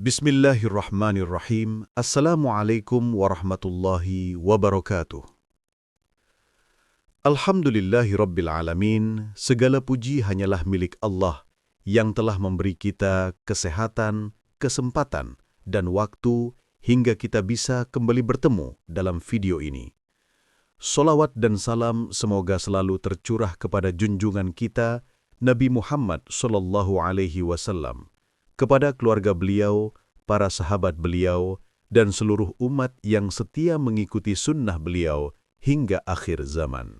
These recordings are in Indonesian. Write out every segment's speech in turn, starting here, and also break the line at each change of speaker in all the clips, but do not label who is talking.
Bismillahirrahmanirrahim. Assalamualaikum warahmatullahi wabarakatuh. Alhamdulillahi rabbil alamin. Segala puji hanyalah milik Allah yang telah memberi kita kesehatan, kesempatan, dan waktu hingga kita bisa kembali bertemu dalam video ini. Salawat dan salam semoga selalu tercurah kepada junjungan kita Nabi Muhammad SAW, kepada keluarga beliau, para sahabat beliau, dan seluruh umat yang setia mengikuti sunnah beliau hingga akhir zaman.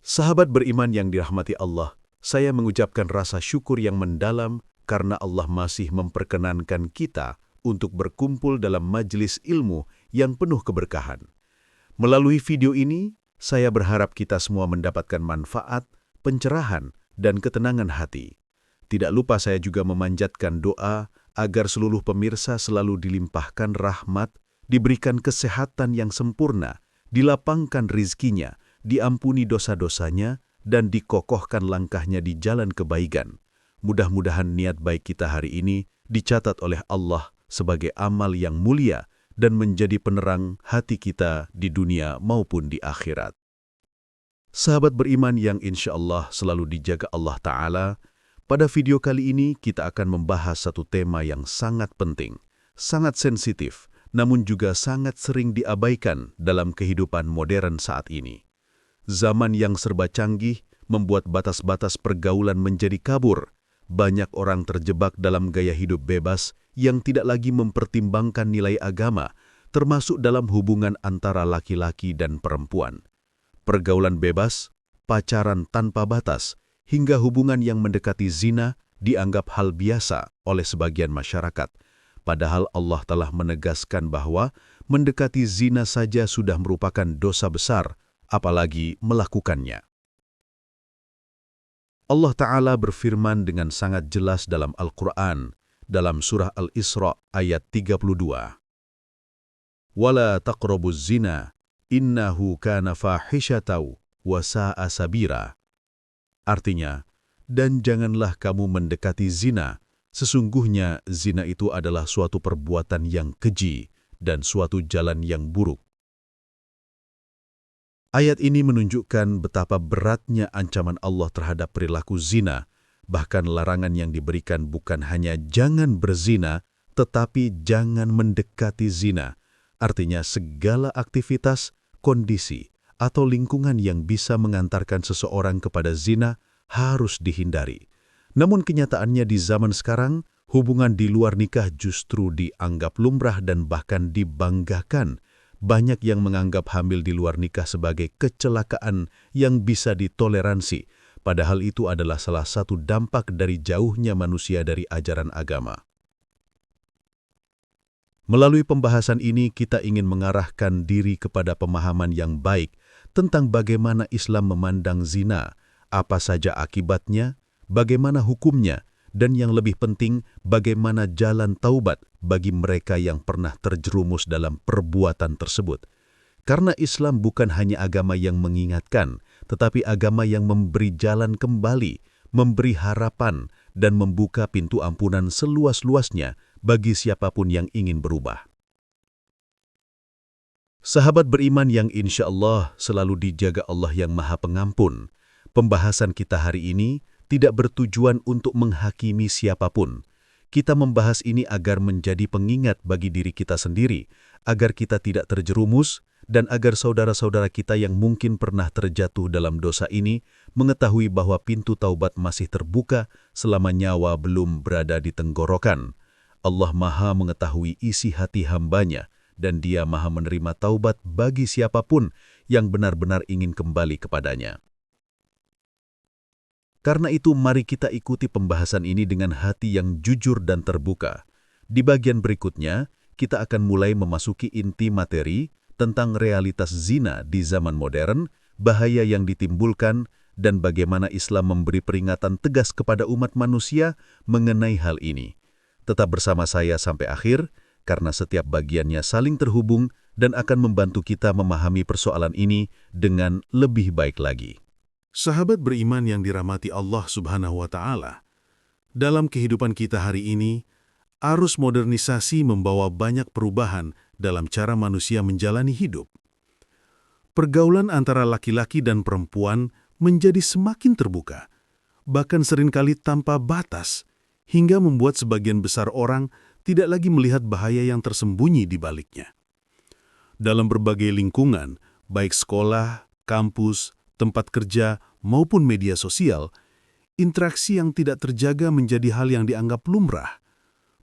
Sahabat beriman yang dirahmati Allah, saya mengucapkan rasa syukur yang mendalam karena Allah masih memperkenankan kita untuk berkumpul dalam majelis ilmu yang penuh keberkahan. Melalui video ini, saya berharap kita semua mendapatkan manfaat, pencerahan, dan ketenangan hati. Tidak lupa saya juga memanjatkan doa agar seluruh pemirsa selalu dilimpahkan rahmat, diberikan kesehatan yang sempurna, dilapangkan rizkinya, diampuni dosa-dosanya, dan dikokohkan langkahnya di jalan kebaikan. Mudah-mudahan niat baik kita hari ini dicatat oleh Allah sebagai amal yang mulia dan menjadi penerang hati kita di dunia maupun di akhirat. Sahabat beriman yang insya Allah selalu dijaga Allah Ta'ala, pada video kali ini kita akan membahas satu tema yang sangat penting, sangat sensitif, namun juga sangat sering diabaikan dalam kehidupan modern saat ini. Zaman yang serba canggih membuat batas-batas pergaulan menjadi kabur. Banyak orang terjebak dalam gaya hidup bebas yang tidak lagi mempertimbangkan nilai agama, termasuk dalam hubungan antara laki-laki dan perempuan. Pergaulan bebas, pacaran tanpa batas, hingga hubungan yang mendekati zina dianggap hal biasa oleh sebagian masyarakat. Padahal Allah telah menegaskan bahwa mendekati zina saja sudah merupakan dosa besar, apalagi melakukannya. Allah Ta'ala berfirman dengan sangat jelas dalam Al-Quran, dalam surah Al-Isra ayat 32. "Wala taqrabuz zina, innahu kana fahisyatan wa sa'a sabira." Artinya, dan janganlah kamu mendekati zina, sesungguhnya zina itu adalah suatu perbuatan yang keji dan suatu jalan yang buruk. Ayat ini menunjukkan betapa beratnya ancaman Allah terhadap perilaku zina, bahkan larangan yang diberikan bukan hanya jangan berzina, tetapi jangan mendekati zina. Artinya segala aktivitas, kondisi, atau lingkungan yang bisa mengantarkan seseorang kepada zina harus dihindari. Namun kenyataannya di zaman sekarang, hubungan di luar nikah justru dianggap lumrah dan bahkan dibanggakan. Banyak yang menganggap hamil di luar nikah sebagai kecelakaan yang bisa ditoleransi, padahal itu adalah salah satu dampak dari jauhnya manusia dari ajaran agama. Melalui pembahasan ini, kita ingin mengarahkan diri kepada pemahaman yang baik tentang bagaimana Islam memandang zina, apa saja akibatnya, bagaimana hukumnya, dan yang lebih penting, bagaimana jalan taubat bagi mereka yang pernah terjerumus dalam perbuatan tersebut. Karena Islam bukan hanya agama yang mengingatkan, tetapi agama yang memberi jalan kembali, memberi harapan, dan membuka pintu ampunan seluas-luasnya bagi siapapun yang ingin berubah. Sahabat beriman yang insya Allah selalu dijaga Allah yang Maha Pengampun, pembahasan kita hari ini tidak bertujuan untuk menghakimi siapapun. Kita membahas ini agar menjadi pengingat bagi diri kita sendiri, agar kita tidak terjerumus, dan agar saudara-saudara kita yang mungkin pernah terjatuh dalam dosa ini mengetahui bahwa pintu taubat masih terbuka selama nyawa belum berada di tenggorokan. Allah Maha mengetahui isi hati hambanya, dan Dia Maha menerima taubat bagi siapapun yang benar-benar ingin kembali kepadanya. Karena itu, mari kita ikuti pembahasan ini dengan hati yang jujur dan terbuka. Di bagian berikutnya, kita akan mulai memasuki inti materi tentang realitas zina di zaman modern, bahaya yang ditimbulkan, dan bagaimana Islam memberi peringatan tegas kepada umat manusia mengenai hal ini. Tetap bersama saya sampai akhir, karena setiap bagiannya saling terhubung dan akan membantu kita memahami persoalan ini dengan lebih baik lagi. Sahabat beriman yang dirahmati Allah Subhanahu wa Ta'ala, dalam kehidupan kita hari ini,
arus modernisasi membawa banyak perubahan dalam cara manusia menjalani hidup. Pergaulan antara laki-laki dan perempuan menjadi semakin terbuka, bahkan seringkali tanpa batas, hingga membuat sebagian besar orang tidak lagi melihat bahaya yang tersembunyi di baliknya. Dalam berbagai lingkungan, baik sekolah, kampus, tempat kerja, maupun media sosial, interaksi yang tidak terjaga menjadi hal yang dianggap lumrah.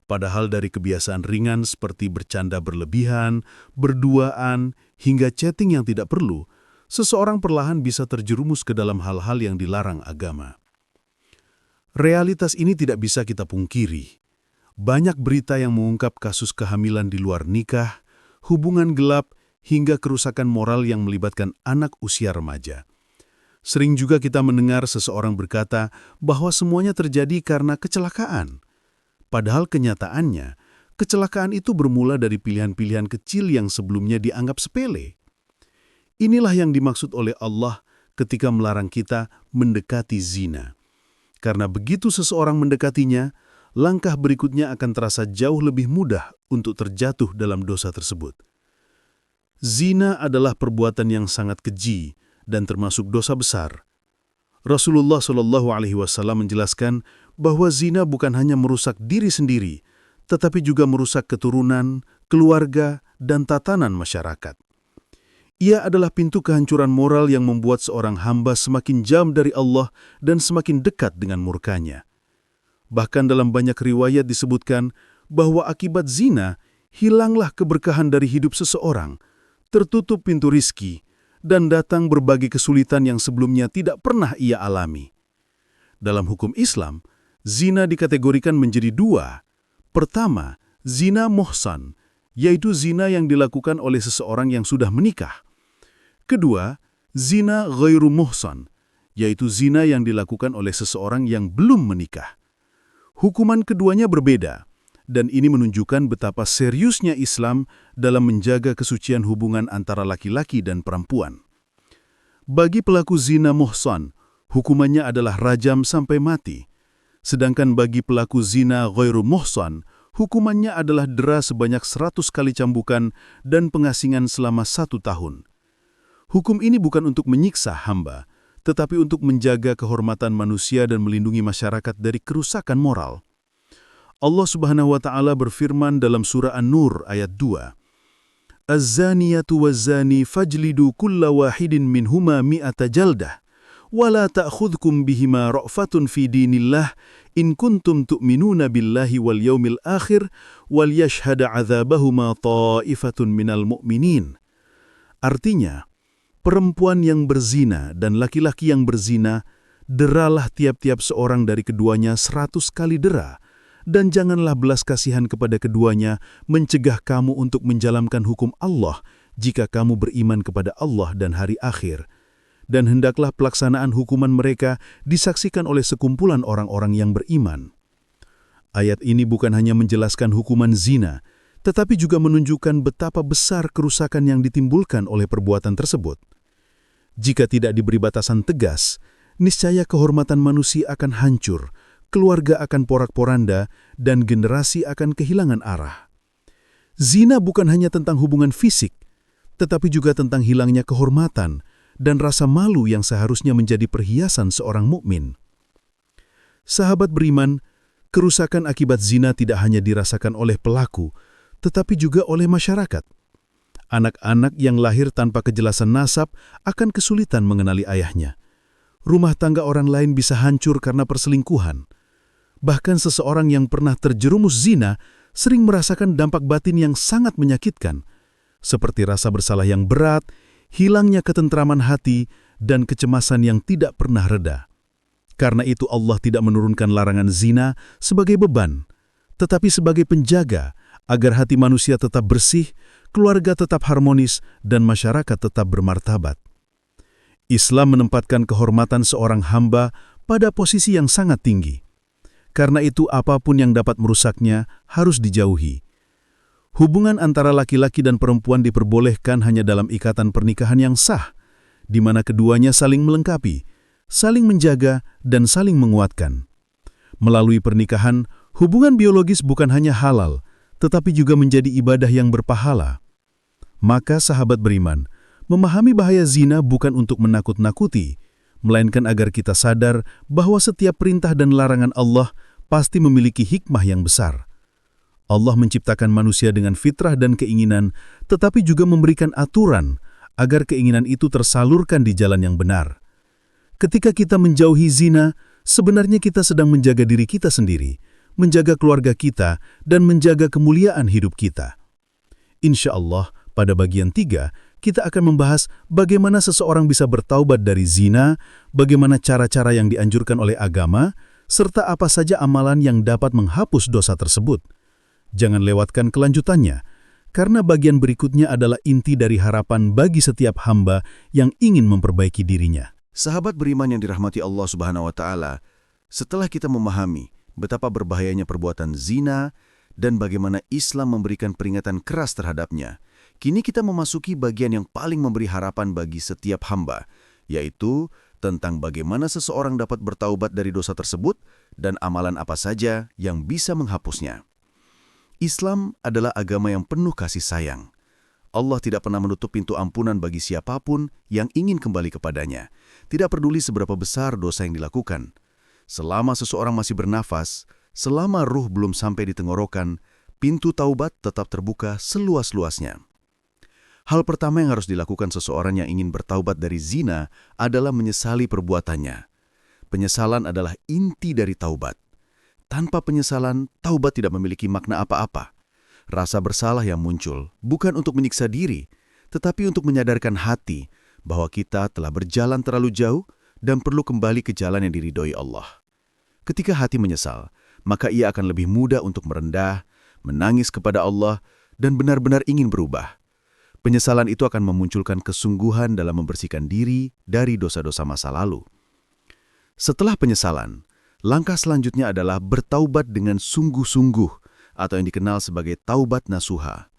Padahal dari kebiasaan ringan seperti bercanda berlebihan, berduaan, hingga chatting yang tidak perlu, seseorang perlahan bisa terjerumus ke dalam hal-hal yang dilarang agama. Realitas ini tidak bisa kita pungkiri. Banyak berita yang mengungkap kasus kehamilan di luar nikah, hubungan gelap, hingga kerusakan moral yang melibatkan anak usia remaja. Sering juga kita mendengar seseorang berkata bahwa semuanya terjadi karena kecelakaan. Padahal kenyataannya, kecelakaan itu bermula dari pilihan-pilihan kecil yang sebelumnya dianggap sepele. Inilah yang dimaksud oleh Allah ketika melarang kita mendekati zina. Karena begitu seseorang mendekatinya, langkah berikutnya akan terasa jauh lebih mudah untuk terjatuh dalam dosa tersebut. Zina adalah perbuatan yang sangat keji dan termasuk dosa besar. Rasulullah SAW menjelaskan bahwa zina bukan hanya merusak diri sendiri, tetapi juga merusak keturunan, keluarga, dan tatanan masyarakat. Ia adalah pintu kehancuran moral yang membuat seorang hamba semakin jauh dari Allah dan semakin dekat dengan murkanya. Bahkan dalam banyak riwayat disebutkan bahwa akibat zina, hilanglah keberkahan dari hidup seseorang, tertutup pintu rizki, dan datang berbagai kesulitan yang sebelumnya tidak pernah ia alami. Dalam hukum Islam, zina dikategorikan menjadi dua. Pertama, zina muhsan, yaitu zina yang dilakukan oleh seseorang yang sudah menikah. Kedua, zina ghairu muhsan, yaitu zina yang dilakukan oleh seseorang yang belum menikah. Hukuman keduanya berbeda, dan ini menunjukkan betapa seriusnya Islam dalam menjaga kesucian hubungan antara laki-laki dan perempuan. Bagi pelaku zina muhsan, hukumannya adalah rajam sampai mati. Sedangkan bagi pelaku zina ghairu muhsan, hukumannya adalah dera sebanyak 100 kali cambukan dan pengasingan selama 1 tahun. Hukum ini bukan untuk menyiksa hamba, tetapi untuk menjaga kehormatan manusia dan melindungi masyarakat dari kerusakan moral. Allah Subhanahu wa Ta'ala berfirman dalam surah An-Nur ayat 2, "Az-zaniyatu waz-zani fajlidu kulla wahidin minhuma mi'ata jaldah, wa la ta'khudhukum bihima ra'fatun fi dinillah in kuntum tu'minuna billahi wal yaumil akhir wal yashhada 'adzabahuma ta'ifatun minal mu'minin." Artinya, perempuan yang berzina dan laki-laki yang berzina, deralah tiap-tiap seorang dari keduanya 100 kali dera, dan janganlah belas kasihan kepada keduanya mencegah kamu untuk menjalankan hukum Allah jika kamu beriman kepada Allah dan hari akhir. Dan hendaklah pelaksanaan hukuman mereka disaksikan oleh sekumpulan orang-orang yang beriman. Ayat ini bukan hanya menjelaskan hukuman zina, tetapi juga menunjukkan betapa besar kerusakan yang ditimbulkan oleh perbuatan tersebut. Jika tidak diberi batasan tegas, niscaya kehormatan manusia akan hancur, keluarga akan porak-poranda, dan generasi akan kehilangan arah. Zina bukan hanya tentang hubungan fisik, tetapi juga tentang hilangnya kehormatan dan rasa malu yang seharusnya menjadi perhiasan seorang mukmin. Sahabat beriman, kerusakan akibat zina tidak hanya dirasakan oleh pelaku, tetapi juga oleh masyarakat. Anak-anak yang lahir tanpa kejelasan nasab akan kesulitan mengenali ayahnya. Rumah tangga orang lain bisa hancur karena perselingkuhan. Bahkan seseorang yang pernah terjerumus zina sering merasakan dampak batin yang sangat menyakitkan, seperti rasa bersalah yang berat, hilangnya ketentraman hati, dan kecemasan yang tidak pernah reda. Karena itu Allah tidak menurunkan larangan zina sebagai beban, tetapi sebagai penjaga agar hati manusia tetap bersih, keluarga tetap harmonis, dan masyarakat tetap bermartabat. Islam menempatkan kehormatan seorang hamba pada posisi yang sangat tinggi. Karena itu apapun yang dapat merusaknya harus dijauhi. Hubungan antara laki-laki dan perempuan diperbolehkan hanya dalam ikatan pernikahan yang sah, di mana keduanya saling melengkapi, saling menjaga, dan saling menguatkan. Melalui pernikahan, Hubungan biologis bukan hanya halal, tetapi juga menjadi ibadah yang berpahala. Maka sahabat beriman, memahami bahaya zina bukan untuk menakut-nakuti, melainkan agar kita sadar bahwa setiap perintah dan larangan Allah pasti memiliki hikmah yang besar. Allah menciptakan manusia dengan fitrah dan keinginan, tetapi juga memberikan aturan agar keinginan itu tersalurkan di jalan yang benar. Ketika kita menjauhi zina, sebenarnya kita sedang menjaga diri kita sendiri, menjaga keluarga kita, dan menjaga kemuliaan hidup kita. Insya Allah, pada bagian 3, kita akan membahas bagaimana seseorang bisa bertaubat dari zina, bagaimana cara-cara yang dianjurkan oleh agama, serta apa saja amalan yang dapat menghapus dosa tersebut. Jangan lewatkan kelanjutannya, karena bagian berikutnya adalah inti dari harapan bagi setiap hamba yang ingin memperbaiki dirinya.
Sahabat beriman yang dirahmati Allah Subhanahu wa Ta'ala, setelah kita memahami betapa berbahayanya perbuatan zina dan bagaimana Islam memberikan peringatan keras terhadapnya, kini kita memasuki bagian yang paling memberi harapan bagi setiap hamba, yaitu tentang bagaimana seseorang dapat bertaubat dari dosa tersebut dan amalan apa saja yang bisa menghapusnya. Islam adalah agama yang penuh kasih sayang. Allah tidak pernah menutup pintu ampunan bagi siapapun yang ingin kembali kepadanya. Tidak peduli seberapa besar dosa yang dilakukan. Selama seseorang masih bernafas, selama ruh belum sampai di tenggorokan, pintu taubat tetap terbuka seluas-luasnya. Hal pertama yang harus dilakukan seseorang yang ingin bertaubat dari zina adalah menyesali perbuatannya. Penyesalan adalah inti dari taubat. Tanpa penyesalan, taubat tidak memiliki makna apa-apa. Rasa bersalah yang muncul bukan untuk menyiksa diri, tetapi untuk menyadarkan hati bahwa kita telah berjalan terlalu jauh dan perlu kembali ke jalan yang diridhoi Allah. Ketika hati menyesal, maka ia akan lebih mudah untuk merendah, menangis kepada Allah, dan benar-benar ingin berubah. Penyesalan itu akan memunculkan kesungguhan dalam membersihkan diri dari dosa-dosa masa lalu. Setelah penyesalan, langkah selanjutnya adalah bertaubat dengan sungguh-sungguh, atau yang dikenal sebagai taubat nasuha.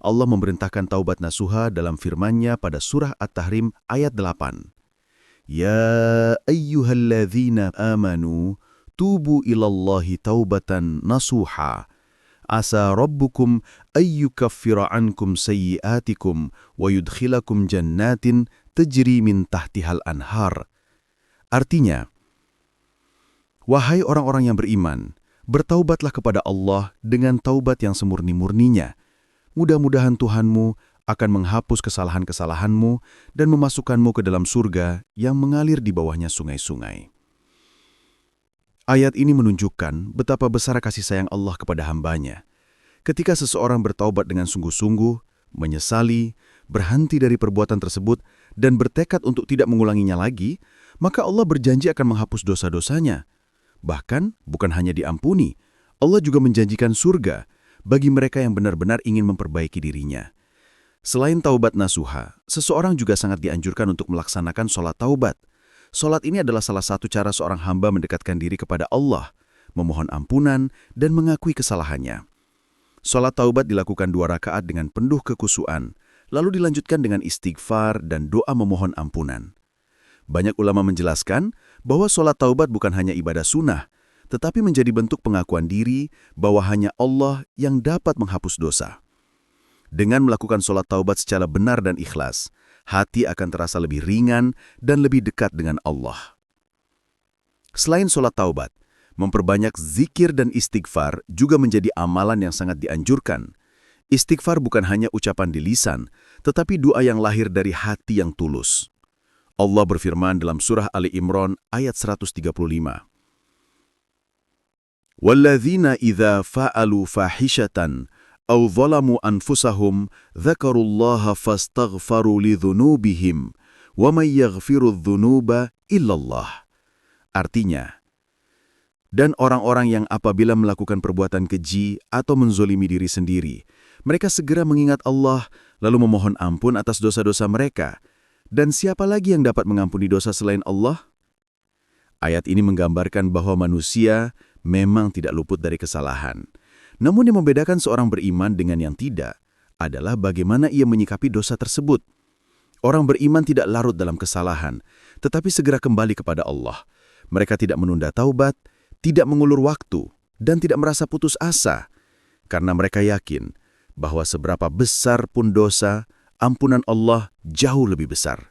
Allah memerintahkan taubat nasuha dalam firman-Nya pada surah At-Tahrim ayat 8. Ya ayyuhalladzina amanu tubu ilallahi taubatan nasuha. Asa rabbukum ayyukaffira ankum sayyiatikum wa yudkhilakum jannatin tajri min tahtihal anhar. Artinya, wahai orang-orang yang beriman, bertaubatlah kepada Allah dengan taubat yang semurni-murninya. Mudah-mudahan Tuhanmu akan menghapus kesalahan-kesalahanmu dan memasukkanmu ke dalam surga yang mengalir di bawahnya sungai-sungai. Ayat ini menunjukkan betapa besar kasih sayang Allah kepada hambanya. Ketika seseorang bertaubat dengan sungguh-sungguh, menyesali, berhenti dari perbuatan tersebut, dan bertekad untuk tidak mengulanginya lagi, maka Allah berjanji akan menghapus dosa-dosanya. Bahkan, bukan hanya diampuni, Allah juga menjanjikan surga bagi mereka yang benar-benar ingin memperbaiki dirinya. Selain taubat nasuha, seseorang juga sangat dianjurkan untuk melaksanakan sholat taubat. Sholat ini adalah salah satu cara seorang hamba mendekatkan diri kepada Allah, memohon ampunan, dan mengakui kesalahannya. Sholat taubat dilakukan 2 rakaat dengan penuh kekhusyuan, lalu dilanjutkan dengan istighfar dan doa memohon ampunan. Banyak ulama menjelaskan bahwa sholat taubat bukan hanya ibadah sunnah, tetapi menjadi bentuk pengakuan diri bahwa hanya Allah yang dapat menghapus dosa. Dengan melakukan sholat taubat secara benar dan ikhlas, hati akan terasa lebih ringan dan lebih dekat dengan Allah. Selain sholat taubat, memperbanyak zikir dan istighfar juga menjadi amalan yang sangat dianjurkan. Istighfar bukan hanya ucapan di lisan, tetapi doa yang lahir dari hati yang tulus. Allah berfirman dalam surah Ali Imran ayat 135. Walladzina idza fa'alu fahishatan aw zalamu anfusahum dzakarullaha fastaghfaru lidzunubihim wa may yaghfiru dzunuba illallah. Artinya, dan orang-orang yang apabila melakukan perbuatan keji atau menzolimi diri sendiri, mereka segera mengingat Allah lalu memohon ampun atas dosa-dosa mereka. Dan siapa lagi yang dapat mengampuni dosa selain Allah? Ayat ini menggambarkan bahwa manusia memang tidak luput dari kesalahan. Namun yang membedakan seorang beriman dengan yang tidak adalah bagaimana ia menyikapi dosa tersebut. Orang beriman tidak larut dalam kesalahan, tetapi segera kembali kepada Allah. Mereka tidak menunda taubat, tidak mengulur waktu, dan tidak merasa putus asa, karena mereka yakin bahwa seberapa besar pun dosa, ampunan Allah jauh lebih besar.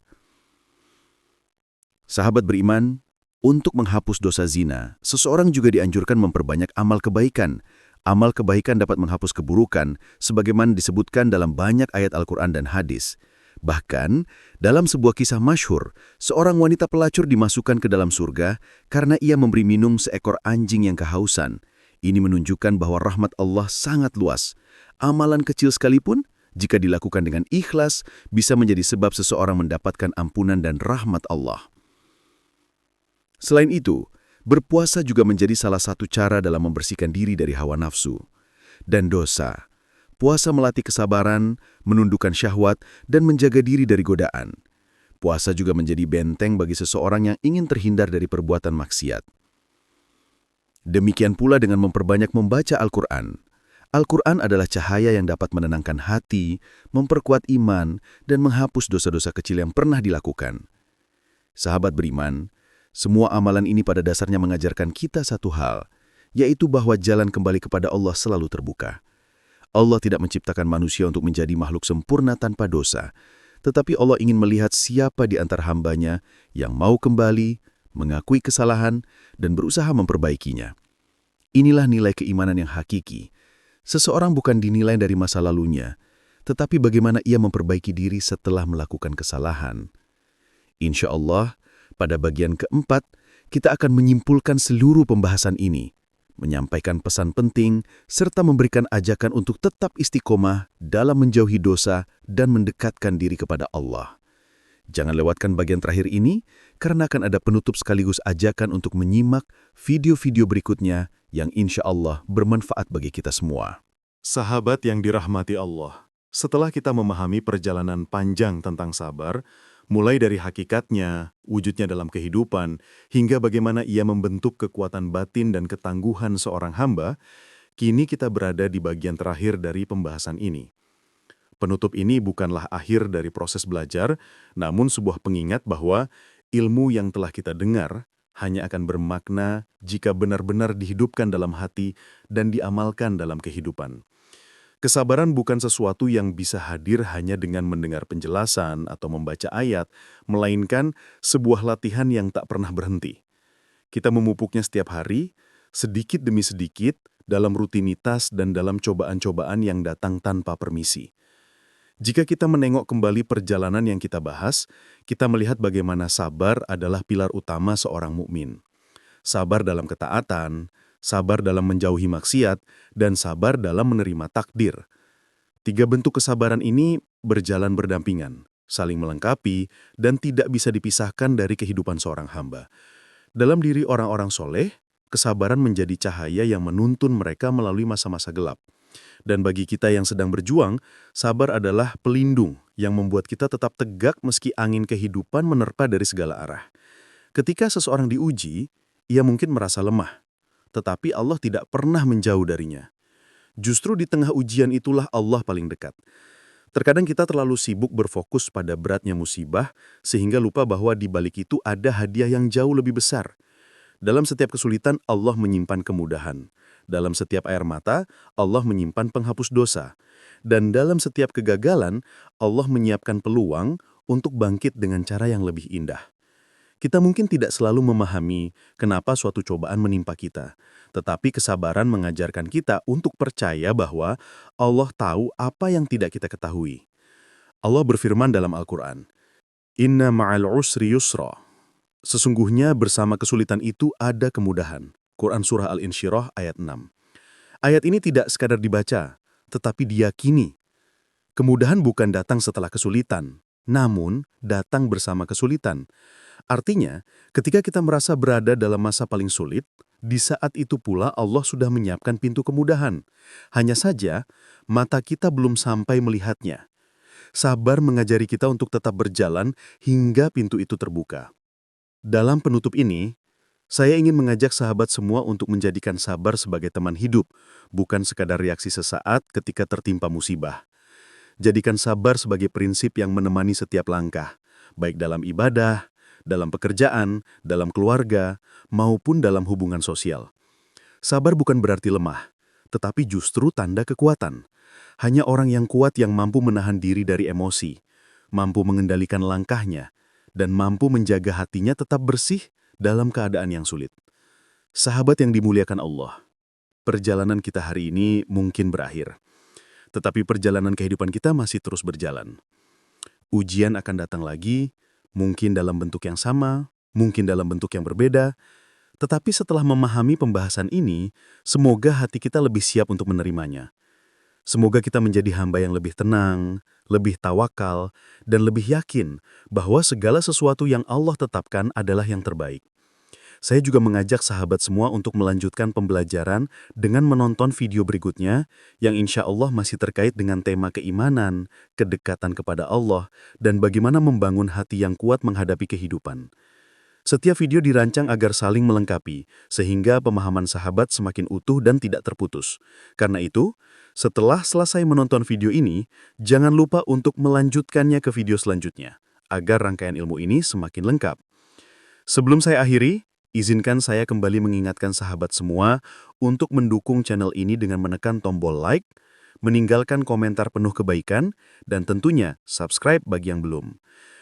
Sahabat beriman, untuk menghapus dosa zina, seseorang juga dianjurkan memperbanyak amal kebaikan. Amal kebaikan dapat menghapus keburukan, sebagaimana disebutkan dalam banyak ayat Al-Quran dan hadis. Bahkan, dalam sebuah kisah masyhur, seorang wanita pelacur dimasukkan ke dalam surga karena ia memberi minum seekor anjing yang kehausan. Ini menunjukkan bahwa rahmat Allah sangat luas. Amalan kecil sekalipun, jika dilakukan dengan ikhlas, bisa menjadi sebab seseorang mendapatkan ampunan dan rahmat Allah. Selain itu, berpuasa juga menjadi salah satu cara dalam membersihkan diri dari hawa nafsu dan dosa. Puasa melatih kesabaran, menundukkan syahwat, dan menjaga diri dari godaan. Puasa juga menjadi benteng bagi seseorang yang ingin terhindar dari perbuatan maksiat. Demikian pula dengan memperbanyak membaca Al-Quran. Al-Quran adalah cahaya yang dapat menenangkan hati, memperkuat iman, dan menghapus dosa-dosa kecil yang pernah dilakukan. Sahabat beriman, semua amalan ini pada dasarnya mengajarkan kita satu hal, yaitu bahwa jalan kembali kepada Allah selalu terbuka. Allah tidak menciptakan manusia untuk menjadi makhluk sempurna tanpa dosa, tetapi Allah ingin melihat siapa di antara hambanya yang mau kembali, mengakui kesalahan, dan berusaha memperbaikinya. Inilah nilai keimanan yang hakiki. Seseorang bukan dinilai dari masa lalunya, tetapi bagaimana ia memperbaiki diri setelah melakukan kesalahan. Insya Allah, pada bagian keempat, kita akan menyimpulkan seluruh pembahasan ini, menyampaikan pesan penting, serta memberikan ajakan untuk tetap istiqomah dalam menjauhi dosa dan mendekatkan diri kepada Allah. Jangan lewatkan bagian terakhir ini, karena akan ada penutup sekaligus ajakan untuk menyimak video-video berikutnya yang insya Allah bermanfaat bagi kita semua.
Sahabat yang dirahmati Allah, setelah kita memahami perjalanan panjang tentang sabar, mulai dari hakikatnya, wujudnya dalam kehidupan, hingga bagaimana ia membentuk kekuatan batin dan ketangguhan seorang hamba, kini kita berada di bagian terakhir dari pembahasan ini. Penutup ini bukanlah akhir dari proses belajar, namun sebuah pengingat bahwa ilmu yang telah kita dengar hanya akan bermakna jika benar-benar dihidupkan dalam hati dan diamalkan dalam kehidupan. Kesabaran bukan sesuatu yang bisa hadir hanya dengan mendengar penjelasan atau membaca ayat, melainkan sebuah latihan yang tak pernah berhenti. Kita memupuknya setiap hari, sedikit demi sedikit, dalam rutinitas dan dalam cobaan-cobaan yang datang tanpa permisi. Jika kita menengok kembali perjalanan yang kita bahas, kita melihat bagaimana sabar adalah pilar utama seorang mukmin. Sabar dalam ketaatan, sabar dalam menjauhi maksiat, dan sabar dalam menerima takdir. 3 bentuk kesabaran ini berjalan berdampingan, saling melengkapi, dan tidak bisa dipisahkan dari kehidupan seorang hamba. Dalam diri orang-orang soleh, kesabaran menjadi cahaya yang menuntun mereka melalui masa-masa gelap. Dan bagi kita yang sedang berjuang, sabar adalah pelindung yang membuat kita tetap tegak meski angin kehidupan menerpa dari segala arah. Ketika seseorang diuji, ia mungkin merasa lemah, tetapi Allah tidak pernah menjauh darinya. Justru di tengah ujian itulah Allah paling dekat. Terkadang kita terlalu sibuk berfokus pada beratnya musibah, sehingga lupa bahwa di balik itu ada hadiah yang jauh lebih besar. Dalam setiap kesulitan, Allah menyimpan kemudahan. Dalam setiap air mata, Allah menyimpan penghapus dosa. Dan dalam setiap kegagalan, Allah menyiapkan peluang untuk bangkit dengan cara yang lebih indah. Kita mungkin tidak selalu memahami kenapa suatu cobaan menimpa kita, tetapi kesabaran mengajarkan kita untuk percaya bahwa Allah tahu apa yang tidak kita ketahui. Allah berfirman dalam Al-Quran, "Inna ma'al usri yusra." Sesungguhnya bersama kesulitan itu ada kemudahan. Quran Surah Al-Insyirah ayat 6. Ayat ini tidak sekadar dibaca, tetapi diyakini. Kemudahan bukan datang setelah kesulitan, namun datang bersama kesulitan. Artinya, ketika kita merasa berada dalam masa paling sulit, di saat itu pula Allah sudah menyiapkan pintu kemudahan. Hanya saja, mata kita belum sampai melihatnya. Sabar mengajari kita untuk tetap berjalan hingga pintu itu terbuka. Dalam penutup ini, saya ingin mengajak sahabat semua untuk menjadikan sabar sebagai teman hidup, bukan sekadar reaksi sesaat ketika tertimpa musibah. Jadikan sabar sebagai prinsip yang menemani setiap langkah, baik dalam ibadah, dalam pekerjaan, dalam keluarga, maupun dalam hubungan sosial. Sabar bukan berarti lemah, tetapi justru tanda kekuatan. Hanya orang yang kuat yang mampu menahan diri dari emosi, mampu mengendalikan langkahnya, dan mampu menjaga hatinya tetap bersih dalam keadaan yang sulit. Sahabat yang dimuliakan Allah, perjalanan kita hari ini mungkin berakhir, tetapi perjalanan kehidupan kita masih terus berjalan. Ujian akan datang lagi, mungkin dalam bentuk yang sama, mungkin dalam bentuk yang berbeda, tetapi setelah memahami pembahasan ini, semoga hati kita lebih siap untuk menerimanya. Semoga kita menjadi hamba yang lebih tenang, lebih tawakal, dan lebih yakin bahwa segala sesuatu yang Allah tetapkan adalah yang terbaik. Saya juga mengajak sahabat semua untuk melanjutkan pembelajaran dengan menonton video berikutnya yang insya Allah masih terkait dengan tema keimanan, kedekatan kepada Allah, dan bagaimana membangun hati yang kuat menghadapi kehidupan. Setiap video dirancang agar saling melengkapi, sehingga pemahaman sahabat semakin utuh dan tidak terputus. Karena itu, setelah selesai menonton video ini, jangan lupa untuk melanjutkannya ke video selanjutnya, agar rangkaian ilmu ini semakin lengkap. Sebelum saya akhiri, izinkan saya kembali mengingatkan sahabat semua untuk mendukung channel ini dengan menekan tombol like, meninggalkan komentar penuh kebaikan, dan tentunya subscribe bagi yang belum.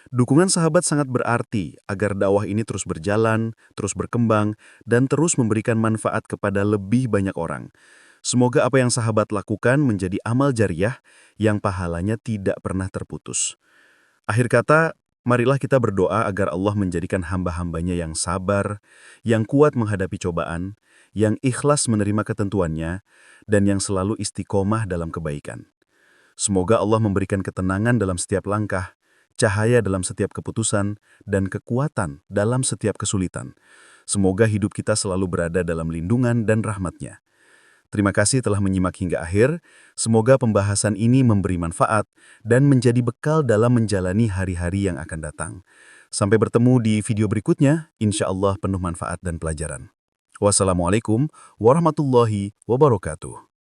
Dukungan sahabat sangat berarti agar dakwah ini terus berjalan, terus berkembang, dan terus memberikan manfaat kepada lebih banyak orang. Semoga apa yang sahabat lakukan menjadi amal jariah yang pahalanya tidak pernah terputus. Akhir kata, marilah kita berdoa agar Allah menjadikan hamba-hambanya yang sabar, yang kuat menghadapi cobaan, yang ikhlas menerima ketentuannya, dan yang selalu istiqomah dalam kebaikan. Semoga Allah memberikan ketenangan dalam setiap langkah, cahaya dalam setiap keputusan, dan kekuatan dalam setiap kesulitan. Semoga hidup kita selalu berada dalam lindungan dan rahmat-Nya. Terima kasih telah menyimak hingga akhir. Semoga pembahasan ini memberi manfaat dan menjadi bekal dalam menjalani hari-hari yang akan datang. Sampai bertemu di video berikutnya, insya Allah penuh manfaat dan pelajaran. Wassalamualaikum warahmatullahi wabarakatuh.